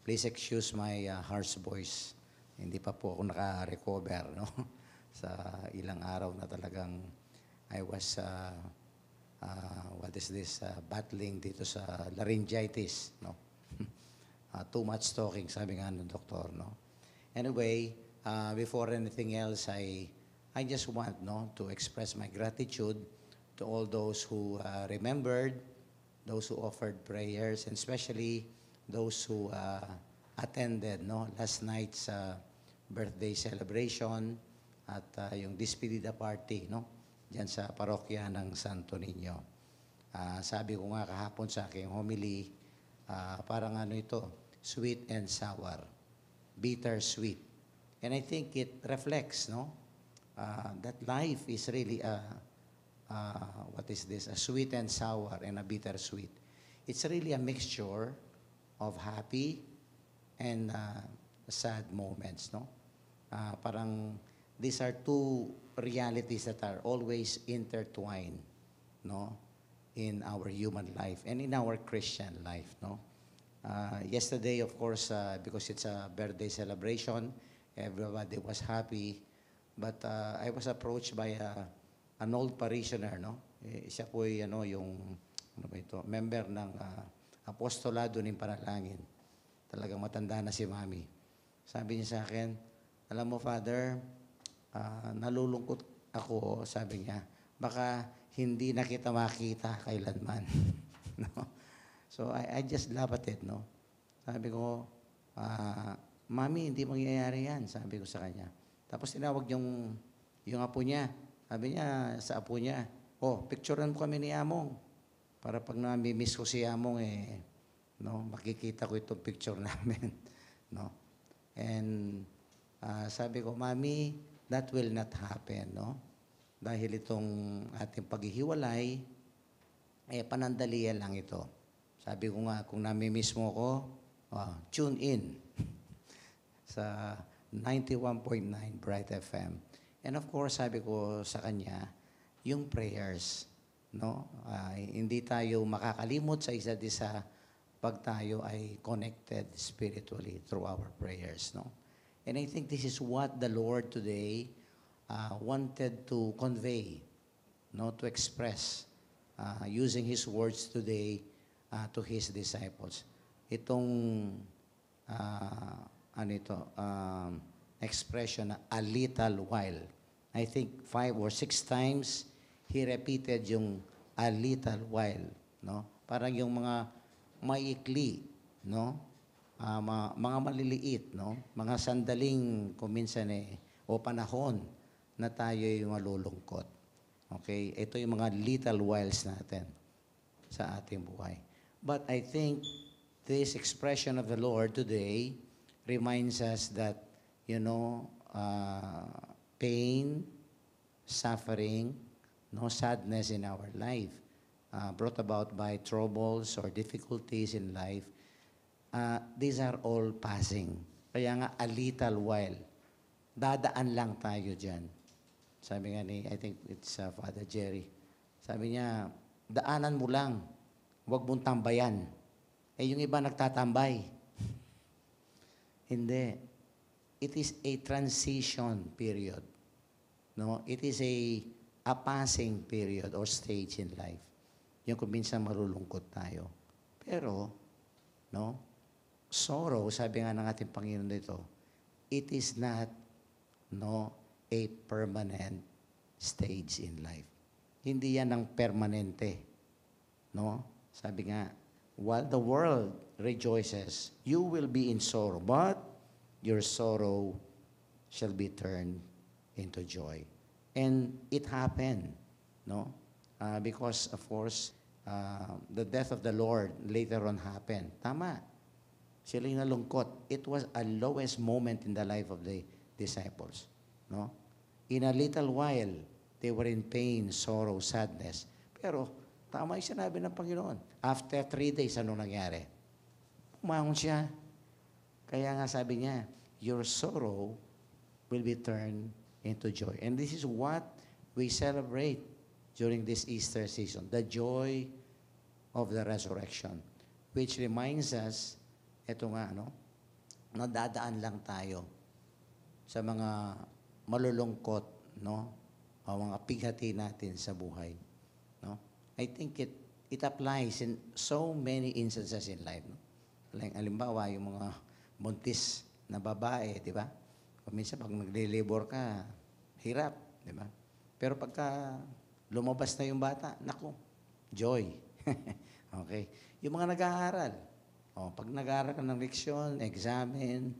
Please excuse my harsh voice. Hindi pa po ako naka-recover, no? Sa ilang araw na talagang I was, battling dito sa laryngitis, no? Too much talking, sabi nga ng doktor, no? Anyway, before anything else, I just want, no, to express my gratitude to all those who remembered, those who offered prayers, and especially those who attended, no, last night's birthday celebration at yung despedida party, no, diyan sa parokya ng Santo Niño. Sabi ko nga kahapon sa aking homily, parang ano ito, sweet and sour, bitter sweet. And I think it reflects, no, that life is really a sweet and sour and a bitter sweet. It's really a mixture of happy and sad moments, no? Parang these are two realities that are always intertwined, no, in our human life and in our Christian life, no? Yesterday, of course, because it's a birthday celebration, everybody was happy, but I was approached by an old parishioner, no? Siya po yung member ng apostolado ng Panalangin. Talagang matanda na si Mami. Sabi niya sa akin, alam mo, Father, nalulungkot ako, sabi niya, baka hindi na kita makita kailanman. No? So I just laugh at it, no? Sabi ko, Mami, hindi mangyayari yan, sabi ko sa kanya. Tapos tinawag yung apo niya. Sabi niya sa apo niya, picturean mo kami ni Among. Para pag nami-miss ko si Among, no, makikita ko itong picture namin. No? And sabi ko, Mami, that will not happen, no? Dahil itong ating paghihiwalay, panandalian lang ito. Sabi ko nga, kung nami-miss mo ko, tune in sa 91.9 Bright FM. And of course, sabi ko sa kanya, yung prayers, no? Hindi tayo makakalimot sa isa't isa pag tayo ay connected spiritually through our prayers, no? And I think this is what the Lord today wanted to convey, no, to express using His words today to His disciples. Itong expression na a little while. I think 5 or 6 times He repeated yung a little while, no? Parang yung mga maikli, no? Mga maliliit, no? Mga sandaling kuminsan o panahon na tayo yung malulungkot. Okay? Ito yung mga little whiles natin sa ating buhay. But I think this expression of the Lord today reminds us that, pain, suffering, no, sadness in our life, brought about by troubles or difficulties in life, these are all passing. Kaya nga, a little while. Dadaan lang tayo dyan. Sabi nga I think it's Father Jerry. Sabi niya, daanan mo lang. Huwag mong tambayan. Yung iba nagtatambay. Hindi. It is a transition period. No? It is a passing period or stage in life. Yung kung minsan malulungkot tayo. Pero, no? Sorrow, sabi nga ng ating Panginoon dito, it is not, no, a permanent stage in life. Hindi yan ang permanente. No? Sabi nga, while the world rejoices, you will be in sorrow, but your sorrow shall be turned into joy. And it happened, no? Because, of course, the death of the Lord later on happened. Tama. Sila yung nalungkot. It was a lowest moment in the life of the disciples. No? In a little while, they were in pain, sorrow, sadness. Pero, tama yung sinabi ng Panginoon. After 3 days, anong nangyari? Umangon siya. Kaya nga sabi niya, your sorrow will be turned into joy. And this is what we celebrate during this Easter season, the joy of the resurrection, which reminds us, eto nga, nadadaan lang tayo sa mga malulungkot, no? O mga pighati natin sa buhay, no? I think it applies in so many instances in life, no? Halimbawa, yung mga buntis na babae, di ba? Kung minsan pag nagle-labor ka, hirap, di ba? Pero pagka lumabas na yung bata, naku, joy. Okay? Yung mga nag-aaral, pag nag-aaral ka ng leksyon, examine,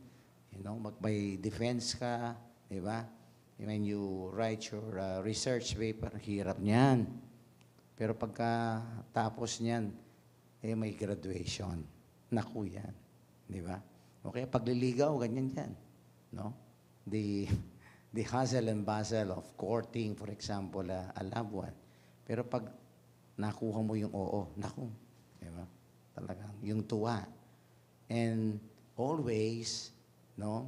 may defense ka, di ba? When you write your research paper, hirap niyan. Pero pagka tapos niyan, may graduation. Naku yan. Di ba? Okay, pagliligaw, ganyan yan. No? The hustle and bustle of courting, for example, a loved one. Pero pag nakuha mo yung oo, naku. Di ba? Talagang yung tuwa. And always, no?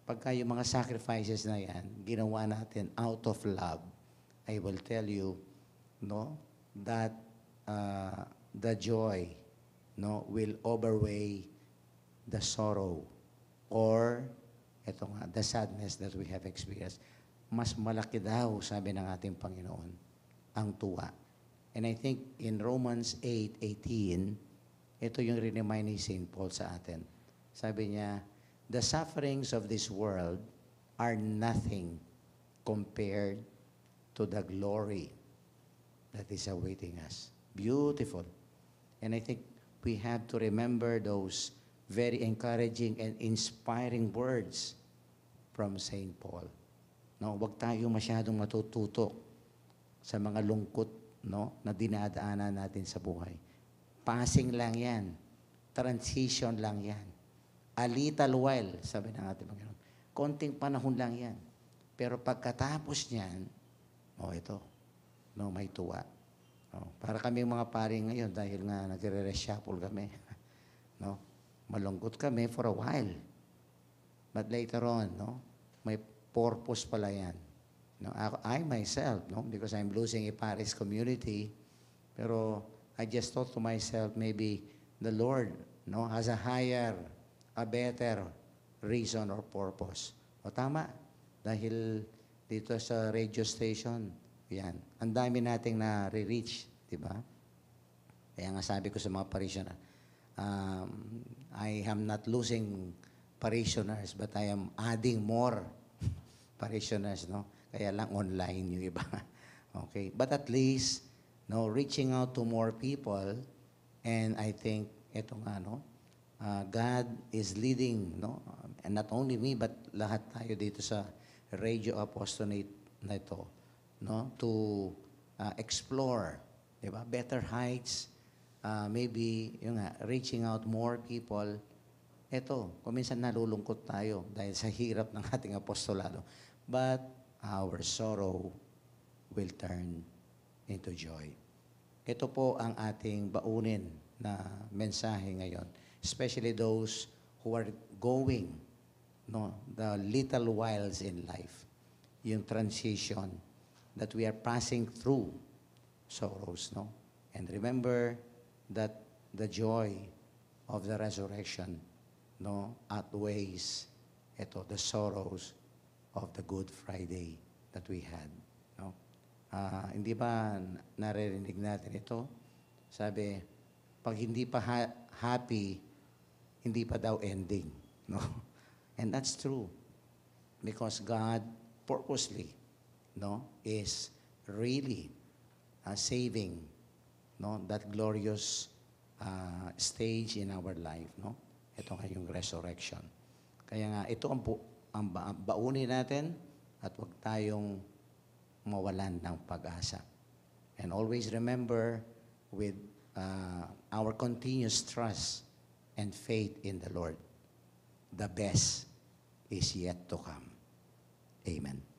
Pagka yung mga sacrifices na yan, ginawa natin out of love, I will tell you, no? That the joy, no, will overweigh the sorrow or the sadness that we have experienced. Mas malaki daw, sabi ng ating Panginoon, ang tuwa. And I think in Romans 8:18, ito yung rinemind ni St. Paul sa atin. Sabi niya, the sufferings of this world are nothing compared to the glory that is awaiting us. Beautiful. And I think we have to remember those very encouraging and inspiring words from St. Paul. No, wag tayo masyadong matututok sa mga lungkot, no, na dinadaanan natin sa buhay. Passing lang yan. Transition lang yan. A little while, sabi ng ating Panginoon. Konting panahon lang yan. Pero pagkatapos niyan, ito, no, may tuwa. Para kami mga pari ngayon, dahil nga nagre-reshuffle kami, no, malungkot kami for a while. But later on, no, may purpose pala yan. No, I myself, no, because I'm losing a parish community, pero I just thought to myself, maybe the Lord, no, has a higher, a better reason or purpose. Tama, dahil dito sa radio station, yan, ang dami nating na-reach, di ba? Kaya nga sabi ko sa mga parishioner, I am not losing parishioners, but I am adding more parishioners, no? Kaya lang online yung iba. Okay, but at least, no, reaching out to more people, and I think, ito nga, no, God is leading, no, and not only me, but lahat tayo dito sa Radio Apostolate na ito, no, to explore, di ba, better heights, maybe, yung nga, reaching out more people. Ito, kung minsan nalulungkot tayo dahil sa hirap ng ating apostolado, but our sorrow will turn into joy. Ito po ang ating baunin na mensahe ngayon, especially those who are going, no, the little whiles in life, yung transition that we are passing through sorrows, no? And remember that the joy of the resurrection, no, outweighs the sorrows of the Good Friday that we had, no? Hindi ba naririnig natin ito? Sabi, pag hindi pa happy, hindi pa daw ending, no? And that's true, because God purposely, no, is really saving, no, that glorious stage in our life, no? Ito nga yung resurrection. Kaya nga, ito ang baunin natin at huwag tayong mawalan ng pag-asa. And always remember, with our continuous trust and faith in the Lord, the best is yet to come. Amen.